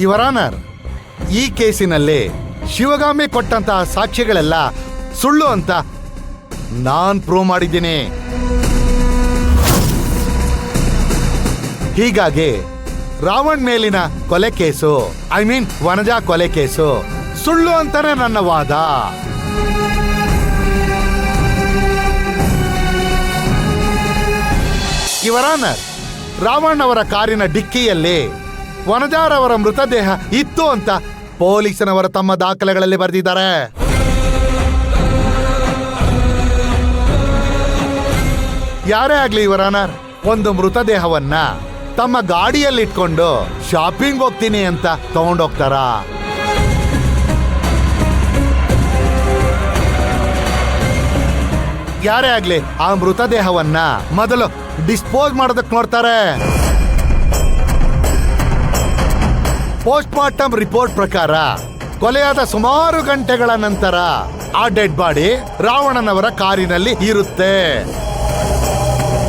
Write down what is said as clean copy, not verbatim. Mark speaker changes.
Speaker 1: Your honour, ಈ ಕೇಸಿನಲ್ಲಿ ಶಿವಗಾಮಿ ಕೊಟ್ಟಂತಹ ಸಾಕ್ಷ್ಯಗಳೆಲ್ಲ ಸುಳ್ಳು ಅಂತ ನಾನ್ ಪ್ರೂವ್ ಮಾಡಿದ್ದೀನಿ. ಹೀಗಾಗಿ ರಾವಣ್ ಮೇಲಿನ ಕೊಲೆ ಕೇಸು, ವನಜಾ ಕೊಲೆ ಕೇಸು ಸುಳ್ಳು ಅಂತಾನೆ ನನ್ನ ವಾದ. ಯುವರ್ ಆನರ್, ರಾವಣ್ ಅವರ ಕಾರಿನ ಡಿಕ್ಕಿಯಲ್ಲಿ ವನಜಾರವರ ಮೃತದೇಹ ಇತ್ತು ಅಂತ ಪೊಲೀಸನವರು ತಮ್ಮ ದಾಖಲೆಗಳಲ್ಲಿ ಬರೆದಿದ್ದಾರೆ. ಯಾರೇ ಆಗ್ಲಿ ಯುವರ್ ಆನರ್, ಒಂದು ಮೃತದೇಹವನ್ನ ತಮ್ಮ ಗಾಡಿಯಲ್ಲಿ ಇಟ್ಕೊಂಡು ಶಾಪಿಂಗ್ ಹೋಗ್ತೀನಿ ಅಂತ ತಗೊಂಡೋಗ್ತಾರ? ಯಾರೇ ಆಗ್ಲಿ ಆ ಮೃತದೇಹವನ್ನ ಮೊದಲು ಡಿಸ್ಪೋಸ್ ಮಾಡೋದಕ್ಕೆ ನೋಡ್ತಾರೆ. ಪೋಸ್ಟ್ ಮಾರ್ಟಮ್ ರಿಪೋರ್ಟ್ ಪ್ರಕಾರ ಕೊಲೆಯಾದ ಸುಮಾರು ಗಂಟೆಗಳ ನಂತರ ಆ ಡೆಡ್ ಬಾಡಿ ರಾವಣನವರ ಕಾರಿನಲ್ಲಿ ಇರುತ್ತೆ.